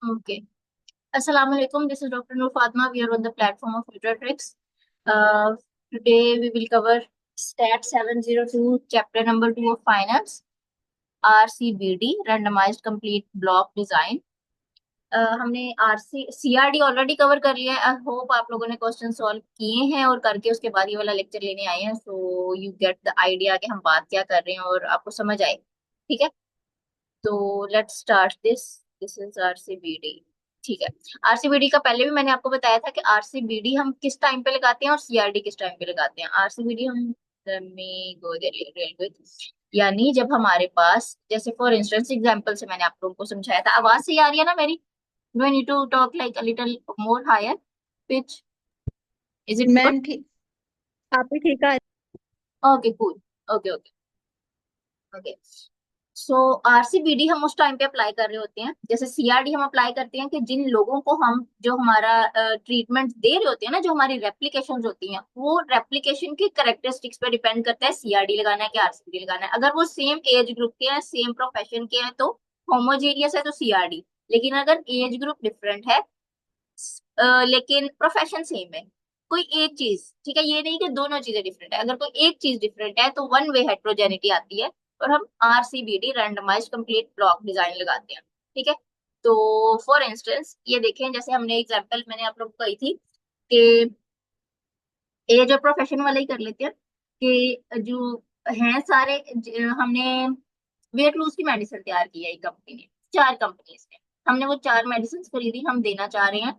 Okay. Assalamu alaikum. This is Dr. Nur Fatma. We are on the platform of Nutratrix. Uh, Today we will cover Stat 702, chapter number 2 of Finance, RCBD, Randomized Complete Block Design. हमने RC CRD already cover कर लिया है। I hope आप लोगों ने question solve किए हैं और करके उसके बाद ये वाला लेक्चर लेने आए हैं, so you get the idea कि हम बात क्या कर रहे हैं और आपको समझ आए। ठीक है, तो let's start this. This is RCBD. ठीक है, आरसीबीडी का पहले भी मैंने आपको बताया था कि आरसीबीडी हम किस टाइम पे लगाते हैं और सीआरडी किस टाइम पे लगाते हैं। आरसीबीडी हम में गो रेलवे, यानी जब हमारे पास, जैसे फॉर इंस्टेंस एग्जांपल से मैंने आप लोगों को समझाया था। आवाज सही आ रही है ना मेरी? Do I need to talk like a little more higher pitch? Is it good? Ma'am ठीक। आप ही ठीक है। Okay cool. Okay okay okay. So RCBD हम उस टाइम पे अप्लाई कर रहे होते हैं, जैसे सीआरडी हम अप्लाई करते हैं कि जिन लोगों को हम जो हमारा ट्रीटमेंट दे रहे होते हैं ना, जो हमारी रेप्लिकेशन होती हैं, वो रेप्लिकेशन की करेक्टरिस्टिक्स पे डिपेंड करता है सीआरडी लगाना है कि आरसीबीडी लगाना है। अगर वो सेम एज ग्रुप के हैं, सेम प्रोफेशन के हैं, तो होमोजेनियस है तो सीआरडी। लेकिन अगर एज ग्रुप डिफरेंट है लेकिन प्रोफेशन सेम है, कोई एक चीज, ठीक है, ये नहीं कि दोनों चीजें डिफरेंट है, अगर कोई एक चीज डिफरेंट है तो वन वे हेट्रोजेनिटी आती है और हम आरसीबीडी, रैंडमाइज्ड कंप्लीट ब्लॉक डिजाइन लगाते हैं। ठीक है, तो फॉर इंस्टेंस ये देखें, जैसे हमने एग्जांपल मैंने आप लोग को कही थी कि एज और प्रोफेशन वाला ही कर लेते हैं कि जो हैं सारे हमने वेट लूज की मेडिसिन तैयार की है एक कंपनी ने, चार कंपनीज ने। हमने वो चार मेडिसिन खरीदी, हम देना चाह रहे हैं,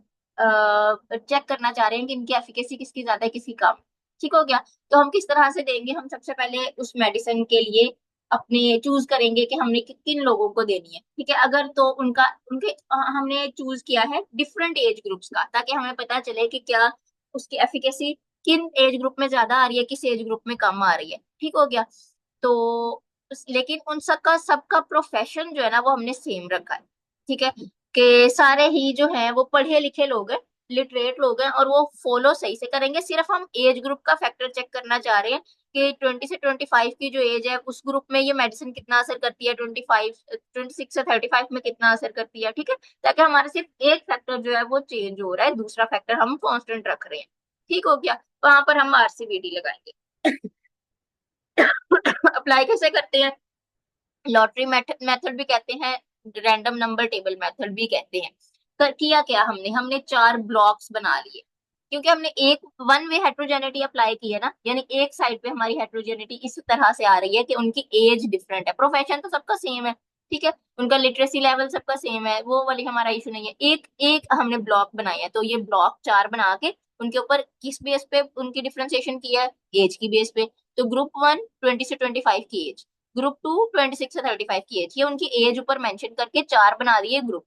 चेक करना चाह रहे हैं कि इनकी एफिकेसी किसकी ज्यादा है किसकी कम। ठीक हो गया, तो हम किस तरह से देंगे? हम सबसे पहले उस मेडिसिन के लिए अपने चूज करेंगे कि हमने किन लोगों को देनी है। ठीक है, अगर तो उनका उनके हमने चूज किया है डिफरेंट एज ग्रुप्स का, ताकि हमें पता चले कि क्या उसकी एफिकेसी किन एज ग्रुप में ज्यादा आ रही है, किस एज ग्रुप में कम आ रही है। ठीक हो गया, तो लेकिन उन सबका सबका प्रोफेशन जो है ना वो हमने सेम रखा है। ठीक है, कि सारे ही जो हैं वो पढ़े लिखे लोग हैं, लिटरेट लोग हैं, और वो फॉलो सही से करेंगे। सिर्फ हम एज ग्रुप का फैक्टर चेक करना चाह रहे हैं कि 20 से 25 की जो एज है उस ग्रुप में ये मेडिसिन कितना असर करती है, 26 से 35 में कितना असर करती है। ठीक है, ताकि हमारे सिर्फ एक फैक्टर जो है वो चेंज हो रहा है, दूसरा फैक्टर हम कांस्टेंट रख रहे हैं। ठीक हो गया, वहां पर हम आरसीबीडी लगाएंगे। अप्लाई कैसे करते हैं? लॉटरी मेथड भी कहते हैं, रैंडम नंबर टेबल मेथड भी कहते हैं। किया क्या हमने? हमने चार ब्लॉक्स बना लिए, क्योंकि हमने एक वन वे हेट्रोजेनिटी अप्लाई की है ना, यानी एक साइड पे हमारी हेट्रोजेनिटी इस तरह से आ रही है कि उनकी एज डिफरेंट है, प्रोफेशन तो सबका सेम है। ठीक है, उनका लिटरेसी लेवल सबका सेम है, वो वाली हमारा इशू नहीं है। एक एक हमने ब्लॉक बनाया है, तो ये ब्लॉक चार बना के उनके ऊपर किस बेस पे उनकी डिफ्रेंसिएशन किया है? एज की बेस पे। तो ग्रुप वन 20 से 25 की एज, ग्रुप टू 26 से 35 की एज, ये उनकी एज ऊपर मेंशन करके चार बना दिए ग्रुप।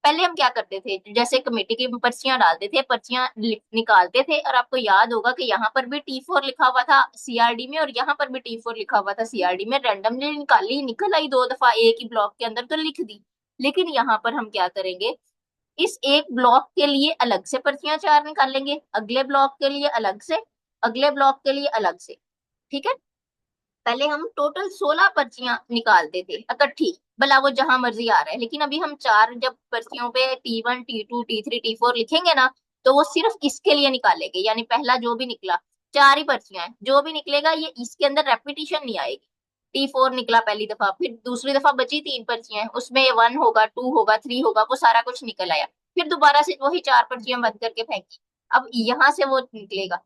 पहले हम क्या करते थे, जैसे कमेटी की पर्चियां डालते थे, पर्चियां निकालते थे, और आपको याद होगा कि यहाँ पर भी T4 लिखा हुआ था सीआरडी में और यहाँ पर भी T4 लिखा हुआ था सीआरडी में। रैंडमली निकाली, निकल आई दो दफा एक ही ब्लॉक के अंदर तो लिख दी। लेकिन यहाँ पर हम क्या करेंगे, इस एक ब्लॉक के लिए अलग से पर्चियां चार निकालेंगे, अगले ब्लॉक के लिए अलग से, अगले ब्लॉक के लिए अलग से। ठीक है, पहले हम टोटल 16 पर्चियां निकालते थे इकट्ठी, भला वो जहां मर्जी आ रहा है। लेकिन अभी हम चार जब पर्चियों पे T1 T2 T3 T4 लिखेंगे ना, तो वो सिर्फ इसके लिए निकालेंगे, यानी पहला जो भी निकला, चार ही पर्चियां हैं, जो भी निकलेगा ये इसके अंदर रेपिटेशन नहीं आएगी। T4 निकला पहली दफा, फिर दूसरी दफा बची तीन पर्चियां हैं, उसमें वन होगा, टू होगा, थ्री होगा, वो सारा कुछ निकल आया। फिर दोबारा से वही चार पर्चियां बंद करके फेंकी, अब यहाँ से वो निकलेगा।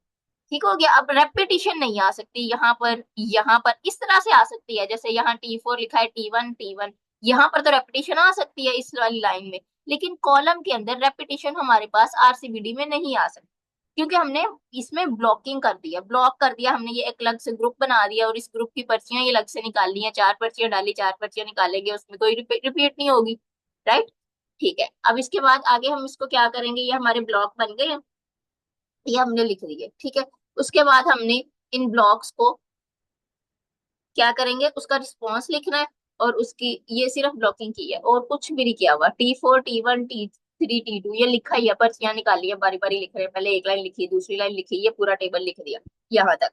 ठीक हो गया, अब रेपिटेशन नहीं आ सकती यहाँ पर, यहाँ पर इस तरह से आ सकती है, जैसे यहाँ T4 लिखा है, T1 यहाँ पर तो रेपिटेशन आ सकती है इस वाली लाइन में। लेकिन कॉलम के अंदर रेपिटेशन हमारे पास आरसीबीडी में नहीं आ सकती, क्योंकि हमने इसमें ब्लॉकिंग कर दिया, ब्लॉक कर दिया हमने, ये एक अलग से ग्रुप बना दिया और इस ग्रुप की पर्चियां ये अलग से निकाल ली हैं। चार पर्चियां डाली, चार पर्चियां निकालेंगे, उसमें कोई रिपीट नहीं होगी। राइट, ठीक है। अब इसके बाद आगे हम इसको क्या करेंगे, ये हमारे ब्लॉक बन गए हैं, ये हमने लिख दिए। ठीक है, उसके बाद हमने इन ब्लॉक्स को क्या करेंगे, उसका रिस्पॉन्स लिखना है, और उसकी ये सिर्फ ब्लॉकिंग की है और कुछ भी नहीं किया हुआ। T4 T1 T3 T2 ये लिखा ही है, पर्चियां निकाली है, बारी बारी लिख रहे हैं, पहले एक लाइन लिखी, दूसरी लाइन लिखी, ये पूरा टेबल लिख दिया यहाँ तक।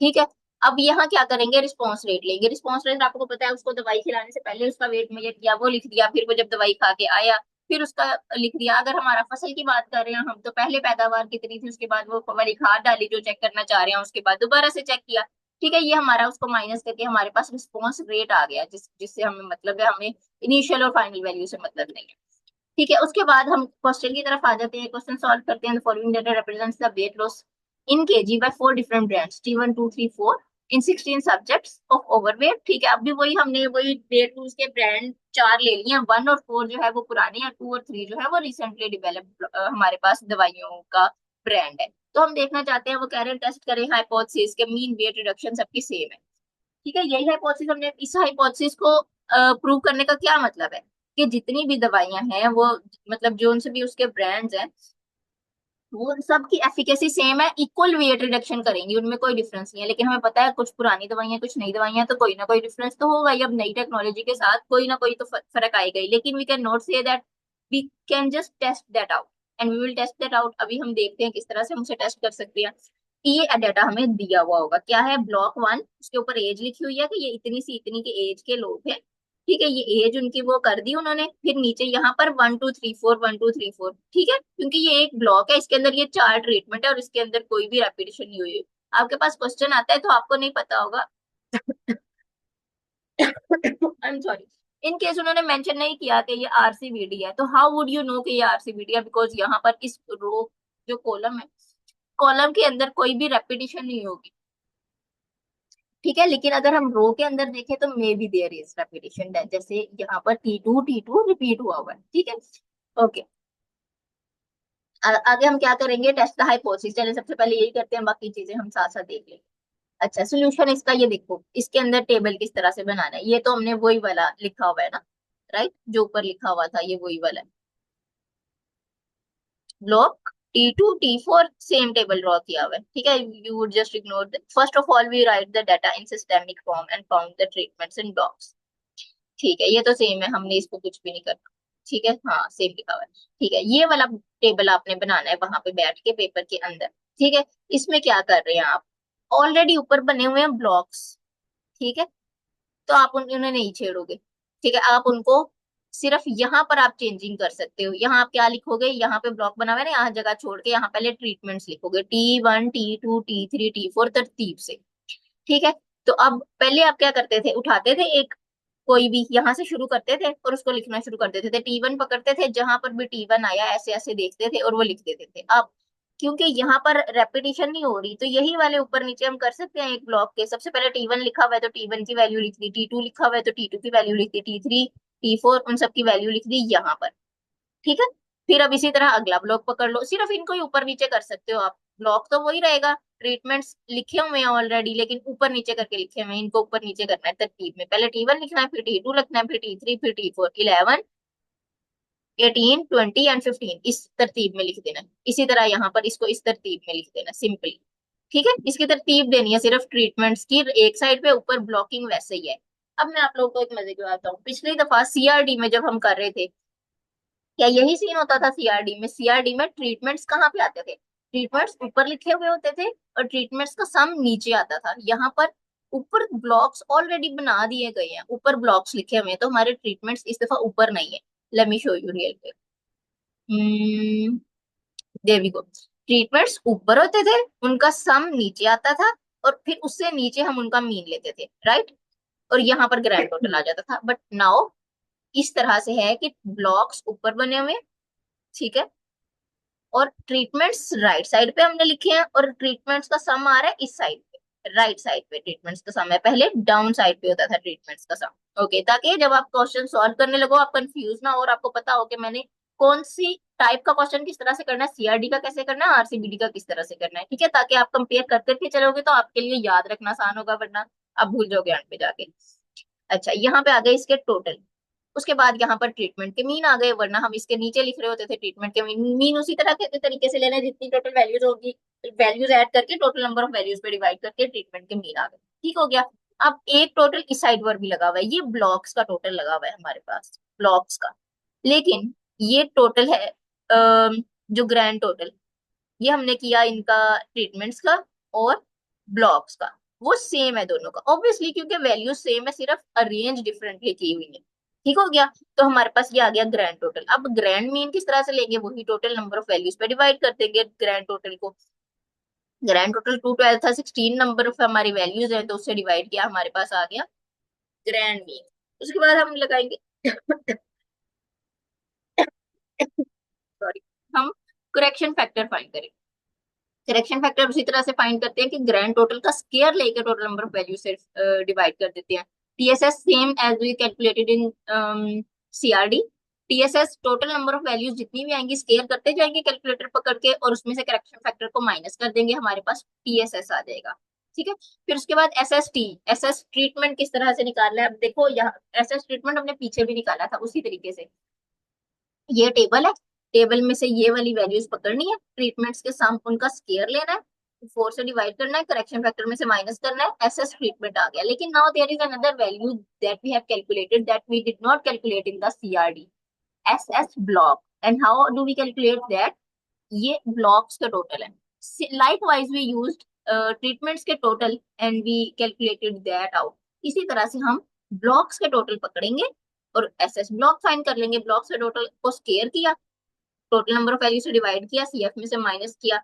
ठीक है, अब यहाँ क्या करेंगे, रिस्पॉन्स रेट लेंगे। रिस्पॉन्स रेट आपको पता है, उसको दवाई खिलाने से पहले उसका वेट मेजर किया, वो लिख दिया, फिर वो जब दवाई खा के आया फिर उसका लिख दिया। अगर हमारा फसल की बात कर रहे हैं हम, तो पहले पैदावार कितनी थी, उसके बाद वो वाली खाद डाली जो चेक करना चाह रहे हैं, उसके बाद दोबारा से चेक किया। ठीक है, ये हमारा उसको माइनस करके हमारे पास रिस्पॉन्स रेट आ गया, जिससे हमें मतलब है, हमें इनिशियल और फाइनल वैल्यू से मतलब नहीं है। ठीक है, उसके बाद हम क्वेश्चन की तरफ आ जाते हैं, क्वेश्चन सॉल्व करते हैं। Following data represents the weight loss in KG by four different brands T1 2 3 4 in 16 subjects of overweight. ठीक है, अब भी वही हमने वही वेट लॉस के ब्रांड चार ले लिए हैं। वन और फोर जो है वो पुराने हैं, टू और थ्री जो है वो रिसेंटली डेवलप हमारे पास दवाइयों का ब्रांड है। तो हम देखना चाहते हैं, वो कह रहे हैं टेस्ट करें हाइपोथेसिस के मीन वेट रिडक्शन सबकी सेम है। ठीक है, यही हाइपोथेसिस हमने, इस हाइपोथेसिस को प्रूव करने का क्या मतलब है कि जितनी भी दवाइयां हैं वो, मतलब जो उनसे भी उसके ब्रांड्स हैं, वो सबकी एफिकेसी सेम है, इक्वल वेट रिडक्शन करेंगी, उनमें कोई डिफरेंस नहीं है। लेकिन हमें पता है कुछ पुरानी दवाइयां कुछ नई दवाइयां, तो कोई ना कोई डिफरेंस तो होगा ही। अब नई टेक्नोलॉजी के साथ कोई ना कोई तो फर्क आएगा ही। लेकिन we can not say that, we can just test that out and we will test that out. अभी हम देखते हैं किस तरह से हम उसे टेस्ट कर सकते हैं। ये डाटा हमें दिया हुआ होगा, क्या है, ब्लॉक वन, उसके ऊपर एज लिखी हुई है कि ये इतनी सी इतनी के एज के लोग हैं। ठीक है, ये एज उनकी वो कर दी उन्होंने। फिर नीचे यहाँ पर 1 2 3 4 1 2 3 4। ठीक है, क्योंकि ये एक ब्लॉक है, इसके अंदर ये चार ट्रीटमेंट है और इसके अंदर कोई भी रेपिटेशन नहीं हुई है। आपके पास क्वेश्चन आता है तो आपको नहीं पता होगा। I am sorry. In case उन्होंने मेंशन नहीं किया कि ये आरसीबीडी है, तो हाउ वुड यू नो कि ये आरसीबीडी है? बिकॉज यहाँ पर इस रो, जो कॉलम है, कॉलम के अंदर कोई भी रेपिटेशन नहीं होगी। ठीक है, लेकिन अगर हम रो के अंदर देखें तो maybe there is repetition, जैसे यहाँ पर T2 रिपीट हुआ हुआ है। ठीक है, ओके। आगे हम क्या करेंगे, टेस्ट द हाइपोथेसिस। चलिए सबसे पहले यही करते हैं, बाकी चीजें हम साथ साथ देख लेंगे। अच्छा, सोल्यूशन इसका ये देखो, इसके अंदर टेबल किस तरह से बनाना है, ये तो हमने वही वाला लिखा हुआ है ना, राइट, जो ऊपर लिखा हुआ था ये वही वाला है। Block T2 T4 same table draw किया हुआ है। ठीक है, you would just ignore, first of all we write the data in systemic form and found the treatments in blocks. ठीक है, ये तो सेम है, हमने इसको कुछ भी नहीं करना। ठीक है, हाँ सेम लिखा हुआ है। ठीक है, ये वाला टेबल आपने बनाना है वहां पे बैठ के पेपर के अंदर। ठीक है, इसमें क्या कर रहे हैं आप, ऑलरेडी ऊपर बने हुए हैं ब्लॉक्स। ठीक है, तो आप उन्हें नहीं छेड़ोगे। ठीक है, आप उनको सिर्फ यहाँ पर आप चेंजिंग कर सकते हो। यहाँ आप क्या लिखोगे, यहाँ पे ब्लॉक बना हुआ है ना, यहाँ जगह छोड़ के यहाँ पहले ट्रीटमेंट्स लिखोगे, T1 T2 T3 T4 तरतीब से। ठीक है, तो अब पहले आप क्या करते थे, उठाते थे एक कोई भी यहाँ से शुरू करते थे और उसको लिखना शुरू कर देते थे। T1 पकड़ते थे, जहां पर भी T1 आया ऐसे ऐसे देखते थे और वो लिख देते थे। अब क्योंकि यहाँ पर रेपिटेशन नहीं हो रही, तो यही वाले ऊपर नीचे हम कर सकते हैं एक ब्लॉक के। सबसे पहले T1 लिखा हुआ है तो T1 की वैल्यू लिख दी, T2 लिखा हुआ है तो T2 की वैल्यू लिख दी, T3 T4 उन सब की वैल्यू लिख दी यहाँ पर। ठीक है, फिर अब इसी तरह अगला ब्लॉक पकड़ लो, सिर्फ इनको ही ऊपर नीचे कर सकते हो आप, ब्लॉक तो वही रहेगा। ट्रीटमेंट्स लिखे हुए हैं ऑलरेडी, लेकिन ऊपर नीचे करके लिखे हुए हैं, इनको ऊपर नीचे करना है तरतीब में। पहले T1 लिखना है, फिर T2 लिखना है, फिर T3, फिर T4, 11 18 20 एंड 15, इस तरतीब में लिख देना है। इसी तरह यहाँ पर इसको इस तरतीब में लिख देना सिंपली। ठीक है, इसकी तरतीब देनी है सिर्फ ट्रीटमेंट्स की, एक साइड पे ऊपर ब्लॉकिंग वैसे ही है। अब मैं आप लोगों को एक मजे की बात बताऊं, पिछली दफा सीआरडी में जब हम कर रहे थे, क्या यही सीन होता था सीआरडी में? सीआरडी में ट्रीटमेंट्स कहाँ पे आते थे, ट्रीटमेंट्स ऊपर लिखे हुए होते थे और ट्रीटमेंट्स का सम नीचे आता था। यहाँ पर ऊपर ब्लॉक्स ऑलरेडी बना दिए गए हैं, ऊपर ब्लॉक्स लिखे हुए हैं, तो हमारे ट्रीटमेंट्स इस दफा ऊपर नहीं है। Let me show you real पे। देयर वी गो, ट्रीटमेंट्स ऊपर होते थे, उनका सम नीचे आता था, और फिर उससे नीचे हम उनका मीन लेते थे, राइट, और यहाँ पर ग्रैंड टोटल आ जाता था। बट नाउ इस तरह से है कि ब्लॉक्स ऊपर बने हुए हैं, ठीक है, और ट्रीटमेंट्स राइट साइड पे हमने लिखे हैं, और ट्रीटमेंट्स का सम आ रहा है इस साइड पे, राइट साइड पे ट्रीटमेंट्स का सम है, पहले डाउन साइड पे होता था ट्रीटमेंट्स का सम। ओके, ताकि जब आप क्वेश्चन सॉल्व करने लगो आप कंफ्यूज ना हो और आपको पता हो कि मैंने कौन सी टाइप का क्वेश्चन किस तरह से करना है, सीआरडी का कैसे करना है, आरसीबीडी का किस तरह से करना है। ठीक है, ताकि आप कंपेयर कर करके चलोगे तो आपके लिए याद रखना आसान होगा, वरना आप भूल जाओगे एंड पे जाके। अच्छा, यहाँ पे आ गए इसके टोटल, उसके बाद यहाँ पर ट्रीटमेंट के मीन आ गए, वरना हम इसके नीचे लिख रहे होते थे ट्रीटमेंट के मीन। मीन उसी तरह के तरीके से लेना है, जितनी टोटल वैल्यूज होगी, वैल्यूज ऐड करके टोटल नंबर ऑफ वैल्यूज पे डिवाइड करके ट्रीटमेंट के मीन आ गए। ठीक हो गया। अब एक टोटल इस साइड पर भी लगा हुआ है, ये ब्लॉक्स का टोटल लगा हुआ है हमारे पास, ब्लॉक्स का। लेकिन ये टोटल है जो ग्रैंड टोटल, ये हमने किया इनका ट्रीटमेंट्स का और ब्लॉक्स का, वो सेम है दोनों का ऑब्वियसली, क्योंकि वैल्यू सेम है, सिर्फ अरेंज डिफरेंटली की हुई है। ठीक हो गया। तो हमारे पास ये आ गया ग्रैंड टोटल। अब ग्रैंड मीन किस तरह से लेंगे, वही टोटल नंबर ऑफ वैल्यूज पे डिवाइड कर देंगे ग्रैंड टोटल को। ग्रैंड टोटल 212 था, 16 नंबर ऑफ हमारी वैल्यूज है, तो उससे डिवाइड किया, हमारे पास आ गया ग्रैंड मीन। उसके बाद हम लगाएंगे सॉरी, हम करेक्शन फैक्टर फाइंड करेंगे। करेक्शन फैक्टर उसी तरह से फाइंड करते हैं कि ग्रैंड टोटल का स्केयर लेके टोटल नंबर ऑफ वैल्यू से डिवाइड कर देते हैं। TSS same as we calculated in CRD. TSS total number of values जितनी भी आएंगी स्केयर करते जाएंगे कैलकुलेटर पकड़ के, और उसमें से करेक्शन फैक्टर को माइनस कर देंगे, हमारे पास टीएसएस आ जाएगा। ठीक है। फिर उसके बाद एसएसटी, एसएस ट्रीटमेंट किस तरह से निकालना है, अब देखो यहाँ एसएस ट्रीटमेंट हमने पीछे भी निकाला था उसी तरीके से। ये टेबल है, टेबल में से ये वाली वैल्यूज पकड़नी है, ट्रीटमेंट्स के साथ उनका स्केयर लेना है, 4 से डिवाइड करना है, करेक्शन फैक्टर में से माइनस करना है, एसएस ट्रीटमेंट आ गया। लेकिन now there is another value that we have calculated that we did not calculate in the CRD, SS block. And how do we calculate that, ये ब्लॉक्स का total है। लाइकवाइज वी यूज्ड ट्रीटमेंट्स के total and we calculated that out. इसी तरह से हम blocks के total पकड़ेंगे और एसएस ब्लॉक फाइंड कर लेंगे। ब्लॉक्स के टोटल को स्केयर किया, टोटल नंबर ऑफ वैल्यू से डिवाइड किया, सीएफ में से माइनस किया।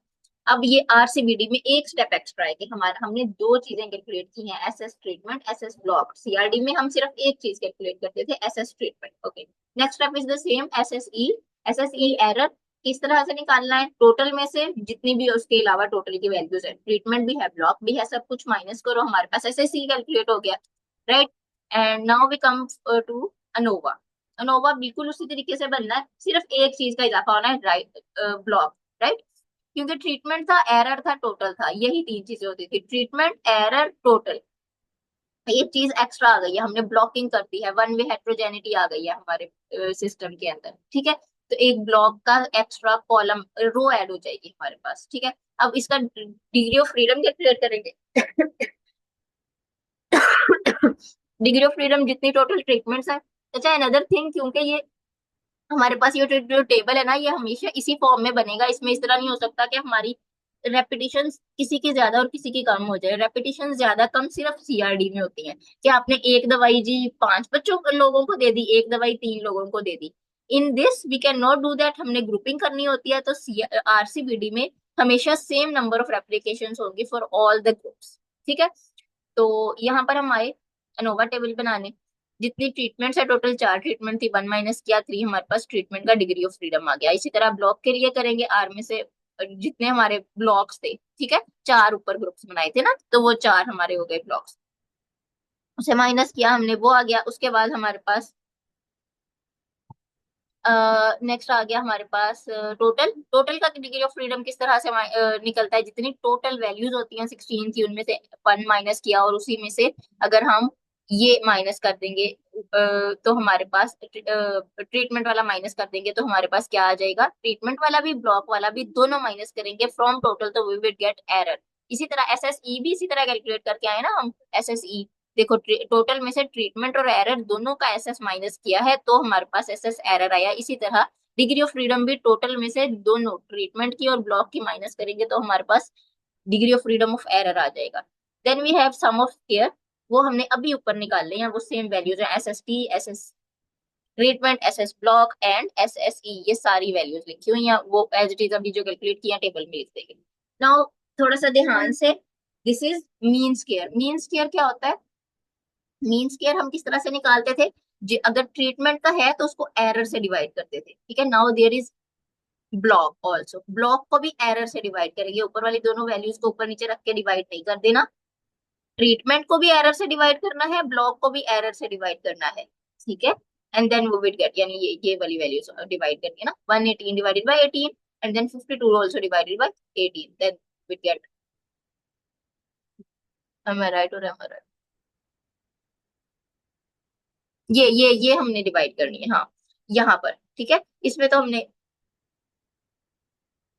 अब ये आरसीबीडी में एक स्टेप एक्स्ट्रा है कि हमारा हमने दो चीजें कैलकुलेट की हैं, SS treatment, SS block. CRD में हम सिर्फ एक चीज कैलकुलेट करते थे, SS treatment. Okay, next step is the same, SSE. SSE error किस तरह से निकालना है, टोटल में से जितनी भी उसके अलावा टोटल की वैल्यूज है, ट्रीटमेंट भी है ब्लॉक भी है, सब कुछ माइनस करो, हमारे पास एसएसई कैलकुलेट हो गया। Right, and now we come to ANOVA. ANOVA बिल्कुल उसी तरीके से बनना है, सिर्फ एक चीज का इजाफा होना है, राइट, ब्लॉक। राइट, क्योंकि ट्रीटमेंट था, एरर था, टोटल था, यही तीन चीजें होती थी, ट्रीटमेंट, एरर, टोटल। एक चीज एक्स्ट्रा आ गई है, हमने ब्लॉकिंग कर दी है, वन वे हेट्रोजेनिटी आ गई है हमारे सिस्टम के अंदर। ठीक है, तो एक ब्लॉक का एक्स्ट्रा कॉलम रो ऐड हो जाएगी हमारे पास। ठीक है, अब इसका डिग्री ऑफ फ्रीडम कैलकुलेट करेंगे डिग्री ऑफ फ्रीडम जितनी टोटल ट्रीटमेंट्स है। अच्छा, अनदर थिंग, क्योंकि ये हमारे पास ये जो टेबल है ना, ये हमेशा इसी फॉर्म में बनेगा, इसमें इस तरह नहीं हो सकता कि हमारी रेपिटेशन किसी की ज्यादा और किसी की कम हो जाए। रेपिटेशन ज्यादा कम सिर्फ सीआरडी में होती है, कि आपने एक दवाई जी 5 बच्चों लोगों को दे दी, एक दवाई 3 लोगों को दे दी। In this we can not do that, हमने ग्रुपिंग करनी होती है, तो आरसीबीडी में हमेशा सेम नंबर ऑफ रेप्लिकेशन होंगी फॉर ऑल द ग्रुप्स। ठीक है, तो यहाँ पर हम आए अनोवा टेबल बनाने। जितनी ट्रीटमेंट्स है, टोटल 4 ट्रीटमेंट थी, 1 माइनस किया 3, हमारे पास ट्रीटमेंट का डिग्री ऑफ फ्रीडम आ गया। इसी तरह ब्लॉक के लिए करेंगे, आर में से जितने हमारे ब्लॉक्स थे, ठीक है, 4 ऊपर ग्रुप्स बनाए थे ना, तो वो 4 हमारे हो गए ब्लॉक्स, उसे माइनस किया हमने, वो आ गया। उसके बाद हमारे पास नेक्स्ट आ गया हमारे पास टोटल। टोटल का डिग्री ऑफ फ्रीडम किस तरह से निकलता है, जितनी टोटल वैल्यूज होती हैं 16 की, उनमें से 1 माइनस किया, और उसी में से अगर हम ये माइनस कर देंगे तो हमारे पास ट्रीटमेंट वाला माइनस कर देंगे, तो हमारे पास क्या आ जाएगा, ट्रीटमेंट वाला भी ब्लॉक वाला भी दोनों माइनस करेंगे फ्रॉम टोटल, तो वी विल गेट एरर। इसी तरह एसएसई भी इसी तरह कैलकुलेट करके आए ना हम। एसएसई देखो, टोटल में से ट्रीटमेंट और एरर दोनों का एसएस माइनस किया है, तो हमारे पास एसएस एरर आया। इसी तरह डिग्री ऑफ फ्रीडम भी टोटल में से दोनों ट्रीटमेंट की और ब्लॉक की माइनस करेंगे, तो हमारे पास degree of freedom of error आ जाएगा। Then we have sum of square, वो हमने अभी ऊपर निकाल लिया, वो सेम वैल्यूज है, S S T, S S treatment, S S block and S S E, ये सारी वैल्यूज लिखी हुई हैं, वो एज इट इज अभी जो कैलकुलेट किया टेबल में लिख देंगे। नाउ थोड़ा सा ध्यान से, this is mean square. Mean square क्या होता है, मीन स्क्वायर हम किस तरह से निकालते थे, अगर ट्रीटमेंट का है तो उसको एरर से डिवाइड करते थे। ठीक है, now there is block also, block को भी एरर से डिवाइड करेंगे, ऊपर वाली दोनों वैल्यूज को ऊपर नीचे रख के डिवाइड नहीं कर देना। ट्रीटमेंट को भी एरर से डिवाइड करना है, ब्लॉक को भी एरर से डिवाइड करना है। ठीक है, एंड देन वो विल गेट, यानी ये वाली वैल्यूज डिवाइड करनी है ना, 118 divided by 18, and then 52 also divided by 18, then will get, M I right और एम आई राइट, ये हमने डिवाइड करनी है, हाँ, यहाँ पर। ठीक है, इसमें तो हमने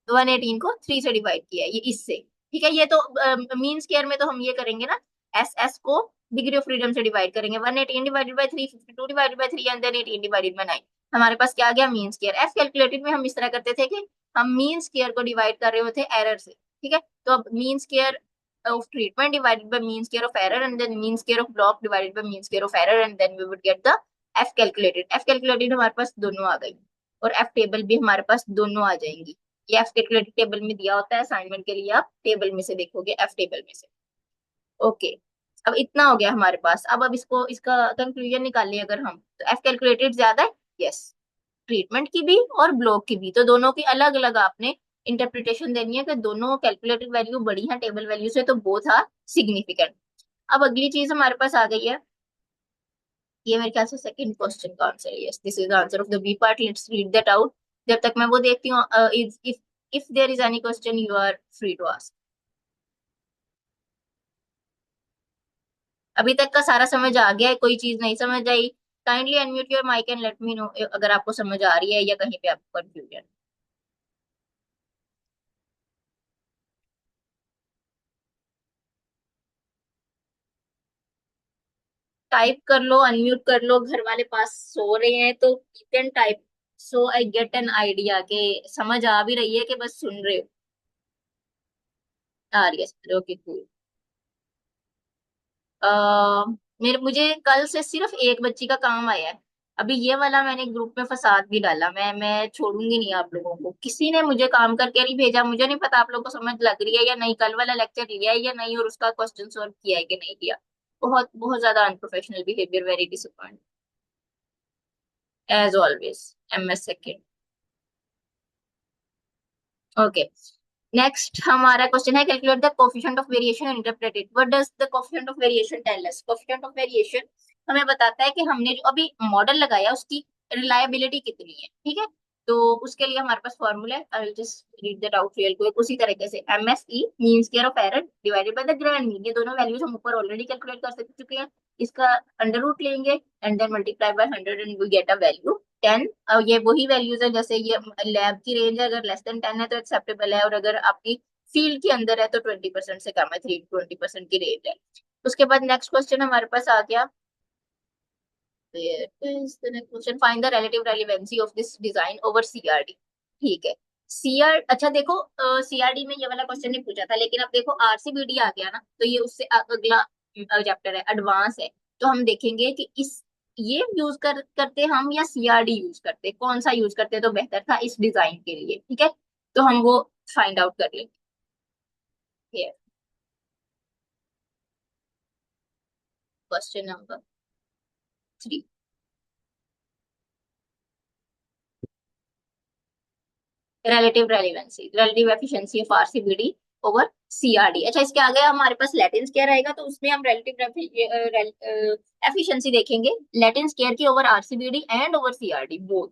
118 को 3 से डिवाइड किया है, ये इससे। ठीक है, ये तो मीन स्क्वायर में तो हम ये करेंगे ना, एस एस को डिग्री ऑफ फ्रीडम से डिवाइड करेंगे, 118 divided by 3, 52 divided by 3, and then 18 divided by 9। हमारे पास क्या आ गया, मीन स्क्वायर। एफ कैलकुलेटेड में हम इस तरह करते थे कि हम मीन स्क्वायर को डिवाइड कर रहे होते एरर से। ठीक है, तो अब mean square of treatment divided by mean square of error, and then mean square of block divided by mean square of error, and then we would get the F calculated, F calculated हमारे पास दोनों आ गई, और F table भी हमारे पास दोनों आ जाएंगी। ये F calculated table में दिया होता है, असाइनमेंट के लिए आप टेबल में से देखोगे, एफ टेबल में से। ओके, अब इतना हो गया हमारे पास। अब इसको, इसका कंक्लूजन निकालें अगर हम, तो एफ कैलकुलेटेड ज्यादा है, यस, ट्रीटमेंट की भी और ब्लॉक की भी, तो दोनों की अलग अलग आपने इंटरप्रिटेशन देनी है कि दोनों कैलकुलेटेड वैल्यू बड़ी है टेबल वैल्यू से, तो बोथ आर सिग्निफिकेंट। अब अगली चीज हमारे पास आ गई है, ये मेरे ख्याल से सेकंड क्वेश्चन का आंसर है, yes this is the answer of the B part, let's read that out. जब तक मैं वो देखती हूँ, if there is any question you are free to ask. अभी तक का सारा समझ आ गया है, कोई चीज नहीं समझ आई? Kindly unmute your mic and let me know अगर आपको समझ आ रही है या कहीं पे आपको कंफ्यूजन। टाइप कर लो, अनम्यूट कर लो, घर वाले पास सो रहे हैं तो you can type, so I get an idea के समझ आ भी रही है कि बस सुन रहे हो। आ रही है, ओके कूल। आ, मेरे मुझे कल से सिर्फ एक बच्ची का काम आया है। अभी ये वाला मैंने ग्रुप में फसाद भी डाला, मैं छोड़ूंगी नहीं आप लोगों को, किसी ने मुझे काम करके नहीं भेजा, मुझे नहीं पता आप लोगों को समझ लग रही है या नहीं, कल वाला लेक्चर लिया है या नहीं, और उसका क्वेश्चन सॉल्व किया है कि नहीं किया। बहुत बहुत ज्यादा unprofessional behaviour, very disappoint as always. MS second. Okay, next हमारा क्वेश्चन है, calculate the coefficient of variation and interpret it. What does the coefficient of variation tell us? Coefficient of variation हमें बताता है कि हमने जो अभी मॉडल लगाया उसकी रिलायबिलिटी कितनी है, ठीक है। तो उसके लिए हमारे पास फॉर्मूला है, आई will just read that out real quick. उसी तरीके से MSE mean square of error divided by the grand mean, ये दोनों वैल्यूज हम ऊपर ऑलरेडी कैलकुलेट कर चुके हैं। इसका अंडर रूट लेंगे and then multiply by 100 and we get a value 10। और ये वही वैल्यूज है, जैसे ये लैब की रेंज है, अगर लेस देन 10 है तो एक्सेप्टेबल है, और अगर आपकी फील्ड के अंदर है तो 20% से कम है, 3 20% की रेंज है। उसके बाद नेक्स्ट क्वेश्चन हमारे पास आ गया, question find the relative relevancy of this design over CRD। ठीक है, CR, अच्छा देखो, CRD में ये वाला क्वेश्चन नहीं पूछा था, लेकिन अब देखो RCBD आ गया ना, तो ये उससे अगला चैप्टर है, एडवांस है। तो हम देखेंगे कि इस ये यूज करते हम या CRD यूज करते, कौन सा यूज करते तो बेहतर था इस डिजाइन के लिए, ठीक है। तो हम वो फाइंड आउट कर लेंगे। Question number 3, relative relevancy, relative efficiency of RCBD over CRD। अच्छा, इसके आगे हमारे पास लैटिन स्क्वायर आएगा, तो उसमें हम रिलेटिव एफिशिएंसी देखेंगे लैटिन स्क्वायर की over RCBD and over CRD both,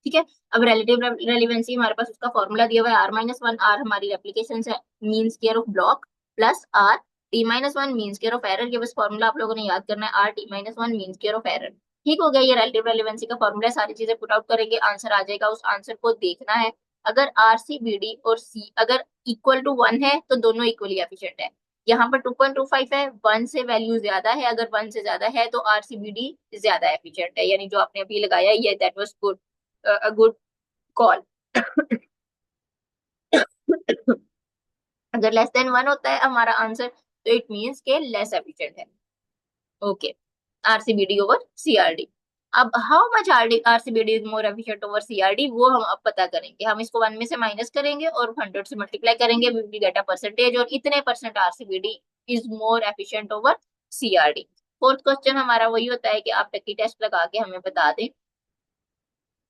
ठीक है। अब रिलेटिव रेलिवेंसी हमारे पास उसका फॉर्मूला दिया हुआ है, R-1, R हमारी रेप्लीकेशन है, mean square of block, plus R T-1 mean square of error. ये बस फॉर्मूला आप लोगों ने याद करना है, R T-1 mean square of error. ठीक हो गया, ये रिलेटिव रेलिवेंसी का फॉर्मूला, सारी चीजें पुट आउट करेंगे, आंसर आ जाएगा। उस आंसर को देखना है, अगर RCBD और C अगर इक्वल टू 1 है तो दोनों इक्वली एफिशिएंट है। यहाँ पर 2.25 है, 1 से वैल्यू ज्यादा है, अगर 1 से ज्यादा है तो RCBD ज्यादा एफिशिएंट है, यानी जो आपने अभी लगाया ये that was good, a good call. अगर लेस देन 1 होता है हमारा आंसर, तो इट मीन्स के लेस एफिशिएंट है। Okay, RCBD over CRD। अब how much RCBD is more efficient over CRD, वो हम अब पता करेंगे। हम इसको 1 में से माइनस करेंगे और 100 से मल्टीप्लाई करेंगे, we will get a percentage, और इतने percent RCBD is more efficient over CRD। Fourth question हमारा वही होता है कि आप टक्की टेस्ट लगा के हमें बता दें,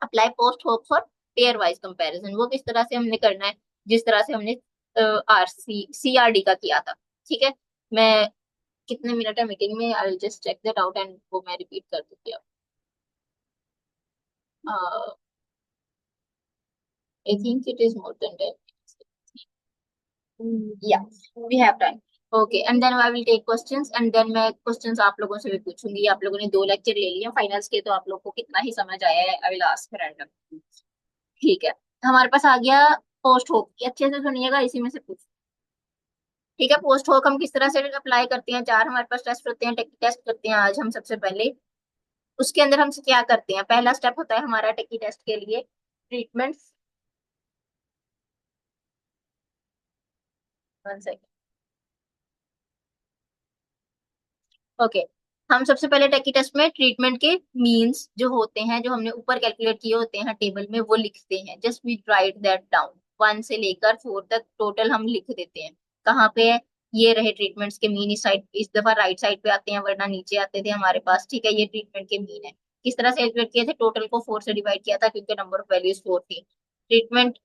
apply post hope for pair wise comparison. वो किस तरह से हमने करना है, जिस तरह से हमने CRD का किया था, ठीक है। मैं, कितने मिनट है मीटिंग में, I will just check that out and वो मैं रिपीट कर दूंगी अब। I think it is more than 10। Yeah, we have time. Okay, and then I will take questions, and then मैं क्वेश्चंस आप लोगों से भी पूछूंगी। आप लोगों ने 2 लेक्चर ले लिए फाइनल्स के, तो आप लोग को कितना ही समझ आया है, आई विल आस्क रैंडम। ठीक है, हमारे पास आ गया पोस्ट होक, अच्छे से सुनिएगा, इसी में से पूछ। ठीक है, पोस्ट होक हम किस तरह से अप्लाई करते हैं, 4 हमारे पास टेस्ट होते हैं, टेक्निक टेस्ट करते हैं आज हम सबसे पहले। उसके अंदर हम क्या करते हैं, पहला स्टेप होता है हमारा टेक्निक टेस्ट के लिए ट्रीटमेंट। One second. ओके, हम सबसे पहले टेकी टेस्ट में ट्रीटमेंट के मीन्स जो होते हैं, जो हमने ऊपर कैलकुलेट किए होते हैं टेबल में, वो लिखते हैं। Just we write that down, 1 से लेकर 4 तक टोटल हम लिख देते हैं। कहाँ पे है? ये रहे ट्रीटमेंट्स के मीन। इस साइड, इस दफा राइट साइड पे आते हैं, वरना नीचे आते थे हमारे पास। ठीक है, ये ट्रीटमेंट के मीन है। किस तरह से कैलकुलेट किए थे? टोटल को 4 से डिवाइड किया था, क्योंकि नंबर ऑफ वैल्यूज 4 थी। ट्रीटमेंट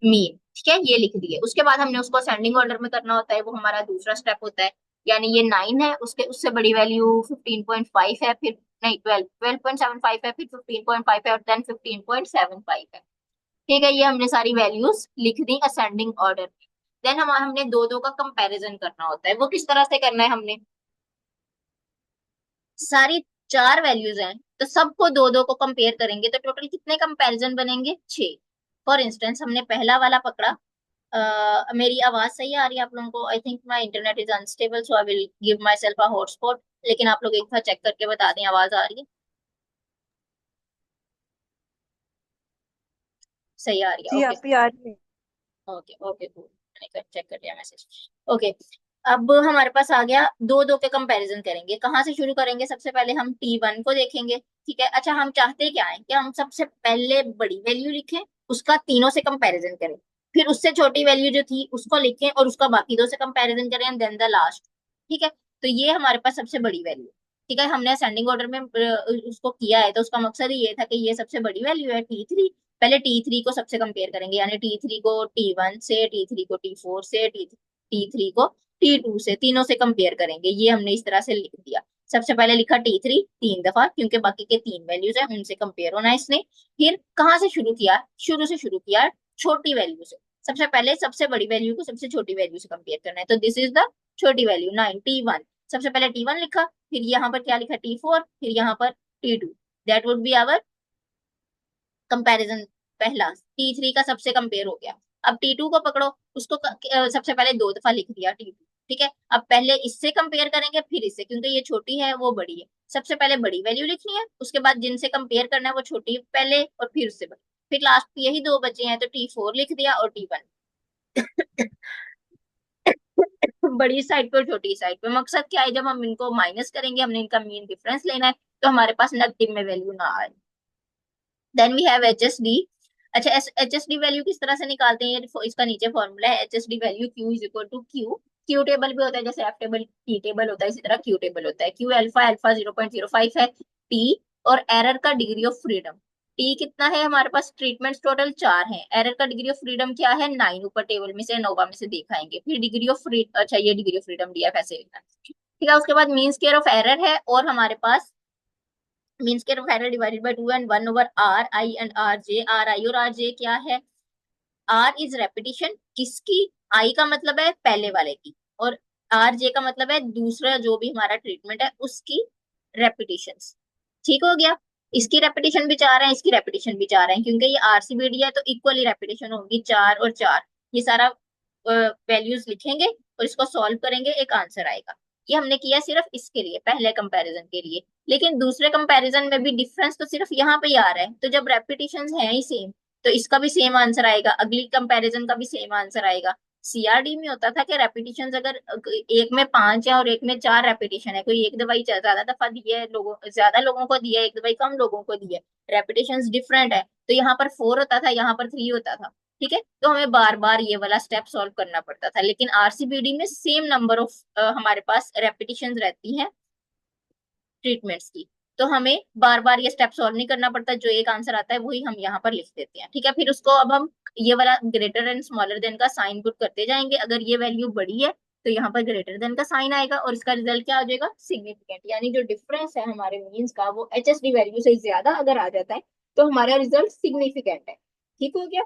मीन, ठीक है, ये लिख दिए। उसके बाद हमने उसको असेंडिंग ऑर्डर में करना होता है, वो हमारा दूसरा स्टेप होता है। यानी ये 9 है, उसके उससे बड़ी वैल्यू 15.5 है, फिर नहीं 12.75 है, फिर 15.5 है, और देन 15.75 है। ठीक है, ये हमने सारी वैल्यूज लिख दी असेंडिंग ऑर्डर में। देन हमने दो दो का कंपैरिजन करना होता है। वो किस तरह से करना है? हमने सारी 4 वैल्यूज हैं, तो सबको दो दो को कंपेयर करेंगे, तो टोटल कितने कंपैरिजन बनेंगे? 6। फॉर इंस्टेंस हमने पहला वाला पकड़ा। मेरी आवाज सही आ रही है आप लोगों को? I think my internet is unstable, so I will give my self a hotspot. लेकिन आप लोग एक बार चेक करके बता दें आवाज आ रही है? सही आ रही है? जी ओके, आप ही आ रही है। ओके, ओके, चेक कर लिया मैसेज। ओके, अब हमारे पास आ गया। दो दो के कंपैरिजन करेंगे। कहाँ से शुरू करेंगे? सबसे पहले हम T1 को देखेंगे। ठीक है, अच्छा, हम चाहते क्या है कि हम सबसे पहले बड़ी वैल्यू लिखें, उसका तीनों से कंपैरिजन करें, फिर उससे छोटी वैल्यू जो थी उसको लिखें, और उसका बाकी दो से कंपैरिजन करें, एंड देन द लास्ट। ठीक है, तो ये हमारे पास सबसे बड़ी वैल्यू। ठीक है, हमने असेंडिंग ऑर्डर में उसको किया है, तो उसका मकसद ही ये था कि ये सबसे बड़ी वैल्यू है T3। पहले T3 को सबसे कंपेयर करेंगे, यानी T3 को T1 से, T3 को T4 से, T3 को T2 से, तीनों से कंपेयर करेंगे। ये हमने इस तरह से लिख दिया। सबसे पहले लिखा T3 3 दफा, क्योंकि बाकी के 3 वैल्यूज हैं, उनसे कंपेयर होना है इसने। फिर कहाँ से शुरू किया? शुरू से शुरू किया, छोटी वैल्यू से। सबसे पहले सबसे बड़ी वैल्यू को सबसे छोटी वैल्यू से कंपेयर करना है, तो दिस इज द छोटी वैल्यू 9 T1। सबसे पहले T1 लिखा, फिर यहाँ पर क्या लिखा? T4, फिर यहाँ पर T2। That would be our comparison. पहला T3 का सबसे कंपेयर हो गया। अब T2 को पकड़ो, उसको सबसे पहले 2 दफा लिख दिया T2। ठीक है, अब पहले इससे कंपेयर करेंगे, फिर इससे, क्योंकि ये छोटी है वो बड़ी है। सबसे पहले बड़ी वैल्यू लिखनी है, उसके बाद जिनसे कंपेयर करना है वो छोटी पहले, और फिर उससे बड़ी। फिर लास्ट यही दो बचे हैं, तो T4 लिख दिया, और T1। बड़ी साइड पे और छोटी साइड पे। मकसद क्या है? जब हम इनको माइनस करेंगे, हमने इनका मीन डिफरेंस लेना है, तो हमारे पास नेगेटिव में वैल्यू ना आए। Then we have HSD। अच्छा, HSD वैल्यू किस तरह से निकालते हैं? इसका नीचे फॉर्मूला है। HSD value Q is equal to Q। Q table भी होता है, जैसे F टेबल T टेबल होता है, इसी तरह Q टेबल होता है। Q अल्फा, अल्फा 0.05 है। T और एरर का डिग्री ऑफ फ्रीडम। T कितना है हमारे पास? ट्रीटमेंट्स टोटल 4 हैं। एरर का डिग्री ऑफ फ्रीडम क्या है? 9। ऊपर टेबल में से, नोवा में से दिखाएंगे। फिर डिग्री ऑफ फ्री, अच्छा, ये डिग्री ऑफ फ्रीडम दिया है, ऐसे लिखना है। ठीक है, उसके बाद मीन स्क्वायर ऑफ एरर है, और हमारे पास mean square of error divided by 2 and 1 over R I and R J. R I और आर जे क्या है? आर इज रेपिटेशन किसकी? आई का मतलब है पहले वाले की, और आर जे का मतलब है दूसरा जो भी हमारा ट्रीटमेंट है उसकी रेपिटेशन। ठीक हो गया। इसकी रेपिटेशन भी 4 है, इसकी रेपिटेशन भी 4 है, क्योंकि ये आरसीबीडी है, तो इक्वली रेपिटेशन होगी 4 और 4। ये सारा वैल्यूज लिखेंगे और इसको सॉल्व करेंगे, एक आंसर आएगा। ये हमने किया सिर्फ इसके लिए, पहले कंपैरिजन के लिए। लेकिन दूसरे कंपैरिजन में भी डिफरेंस तो सिर्फ यहाँ पे ही आ रहा है, तो जब रेपिटेशन है ही सेम, तो इसका भी सेम आंसर आएगा, अगली कंपैरिजन का भी सेम आंसर आएगा। सीआरडी में होता था कि रेपिटेशन अगर एक में 5 है और एक में 4 रेपिटेशन है, कोई एक दवाई ज्यादा दफा दी है, लोगों ज्यादा लोगों को दी है, एक दवाई कम लोगों को दी है, रेपिटेशन डिफरेंट है, तो यहाँ पर 4 होता था, यहाँ पर 3 होता था। ठीक है, तो हमें बार बार ये वाला स्टेप सॉल्व करना पड़ता था। लेकिन आरसीबीडी में सेम नंबर ऑफ हमारे पास रेपिटेशन रहती है ट्रीटमेंट्स की, तो हमें बार बार ये स्टेप सॉल्व नहीं करना पड़ता। जो एक आंसर आता है वही हम यहाँ पर लिख देते हैं। ठीक है, फिर उसको अब हम ये वाला ग्रेटर एंड स्मॉलर देन का साइन पुट करते जाएंगे। अगर ये वैल्यू बड़ी है तो यहाँ पर ग्रेटर देन का साइन आएगा, और इसका रिजल्ट क्या आ जाएगा? सिग्निफिकेंट। यानी जो डिफरेंस है हमारे मीन्स का, वो HSD वैल्यू से ज्यादा अगर आ जाता है, तो हमारा रिजल्ट सिग्निफिकेंट है। ठीक हो गया।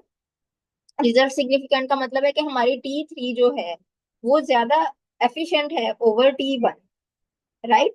रिजल्ट सिग्निफिकेंट का मतलब है कि हमारी T3 जो है वो ज्यादा एफिशिएंट है ओवर T1, राइट।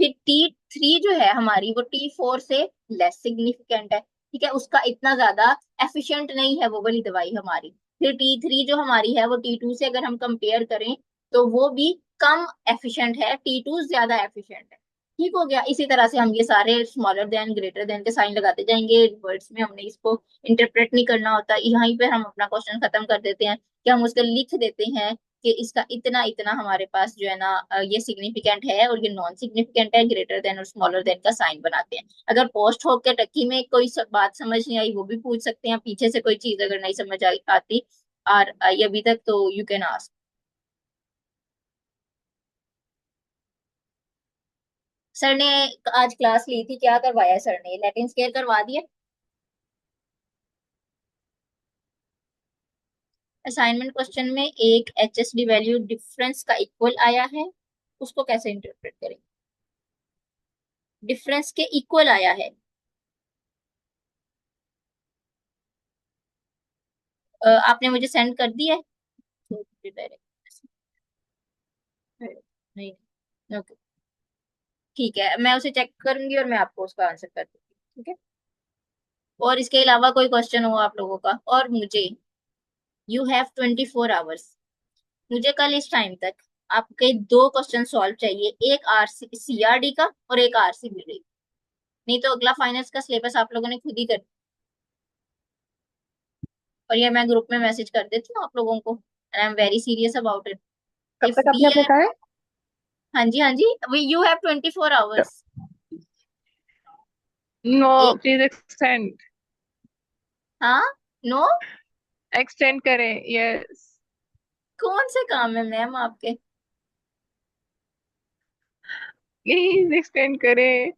फिर T3 जो है हमारी, वो T4 से लेस सिग्निफिकेंट है। ठीक है, उसका इतना ज्यादा एफिशिएंट नहीं है वो वाली दवाई हमारी। फिर T3 जो हमारी है, वो T2 से अगर हम कंपेयर करें, तो वो भी कम एफिशिएंट है, T2 ज्यादा एफिशिएंट है। ठीक हो गया। इसी तरह से हम ये सारे स्मॉलर देन ग्रेटर देन के साइन लगाते जाएंगे। वर्ड्स में हमने इसको इंटरप्रेट नहीं करना होता, यहीं पे हम अपना क्वेश्चन खत्म कर देते हैं, कि हम उसको लिख देते हैं कि इसका इतना इतना हमारे पास जो है ना ये सिग्निफिकेंट है और ये नॉन सिग्निफिकेंट है, ग्रेटर देन और स्मॉलर देन का साइन बनाते हैं। अगर पोस्ट होक के टक्की में कोई बात समझ नहीं आई वो भी पूछ सकते हैं, पीछे से कोई चीज अगर नहीं समझ आती और आई अभी तक, तो यू कैन आस्क। सर ने आज क्लास ली थी, क्या करवाया सर ने? लैटिन स्केयर करवा दिया। असाइनमेंट क्वेश्चन में एक HSD वैल्यू डिफरेंस का इक्वल आया है, उसको कैसे इंटरप्रेट करें? डिफरेंस के इक्वल आया है। आपने मुझे सेंड कर दिया है डायरेक्ट? नहीं। ओके, ठीक है, मैं उसे चेक करूंगी और मैं आपको उसका आंसर कर दूंगी, ठीक है। और इसके अलावा कोई क्वेश्चन हो आप लोगों का? और मुझे, यू हैव 24 आवर्स, मुझे कल इस टाइम तक आपके दो क्वेश्चन सॉल्व चाहिए, एक CRD का और एक RCBD। नहीं तो अगला फाइनेंस का सिलेबस आप लोगों ने खुद ही कर, और ये मैं ग्रुप में मैसेज कर देती हूँ आप लोगों को, and I am very serious about it. कब इफ तक वी आपने अपने आर, कहा है? हाँ जी हाँ जी, we you have 24 hours. No, एक, प्लीज एक्सटेंड। हाँ, नो, एक्सटेंड करें, यस। कौन से काम है मैम आपके? प्लीज एक्सटेंड करें।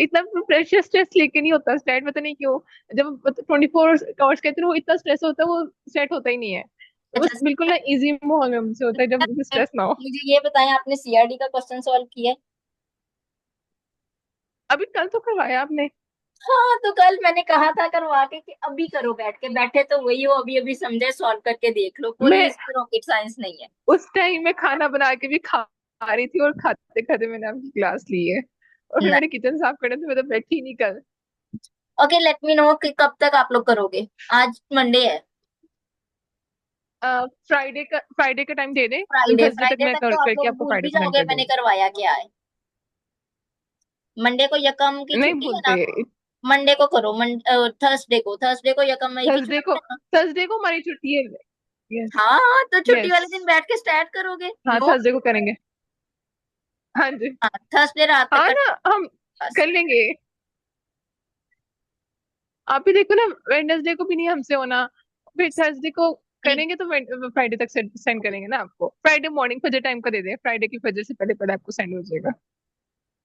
इतना प्रेशर स्ट्रेस लेके नहीं होता स्टार्ट, पता नहीं क्यों। जब 24 आवर्स कहते हैं वो इतना स्ट्रेस होता है, वो सेट होता ही नहीं है। अच्छा, बस बिल्कुल ना इजी माहौल में हमसे होता है जब स्ट्रेस ना हो। मुझे ये बताएं, आपने CRD का क्वेश्चन सॉल्व किया है? अभी कल तो करवाया आपने। हाँ, तो कल मैंने कहा था करवा के कि अभी करो, बैठ के बैठे तो वही हो, अभी अभी समझे, सॉल्व करके देख लो, कोई मैं इसमें रॉकेट साइंस नहीं है। उस टाइम में खाना बना के भी खा रही थी, और खाते खाते मैंने आपकी क्लास ली है। और फिर ना, मैंने किचन साफ करने तो मैं तो बैठी ही नहीं कल। ओके, लेट मी नो कि कब तक आप लोग करोगे। आज मंडे है। फ्राइडे का टाइम दे दें। फ्राइडे, थर्सडे तक फ्राइडे मैं तक तो आप करके लोग आपको भूल फ्राइडे भी को सेंड जाओगे कर मैंने दूंगी। करवाया क्या है। मंडे को यकम की नहीं छुट्टी है ना? भूलते। मंडे को करो, थर्सडे को यकम मई की थर्सडे छुट्टी को है ना? थर्सडे को हमारी छुट्टी है। यस। हाँ, तो छुट्टी यस। वाले दिन बैठ के स्टार्ट करोगे। हाँ, नो, थर्सडे को करेंगे। हाँ जी। हाँ, थर्सडे रात तक हाँ का ना, हम बस। कर लेंगे। आप ही देखो ना, वेडनेसडे को भी नहीं हमसे होना। फिर थर्सडे को ठीक, करेंगे तो फ्राइडे तक सेंड करेंगे ना आपको। फ्राइडे मॉर्निंग फजर टाइम का दे दें, फ्राइडे की फजर से पहले पहले आपको सेंड हो जाएगा।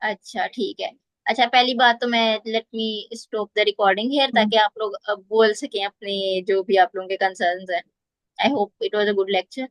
अच्छा ठीक है। अच्छा, पहली बात तो मैं, let me stop the recording here, hmm. ताकि आप लोग अब बोल सकें अपने जो भी आप लोगों के कंसर्न्स हैं। I hope it was a good lecture.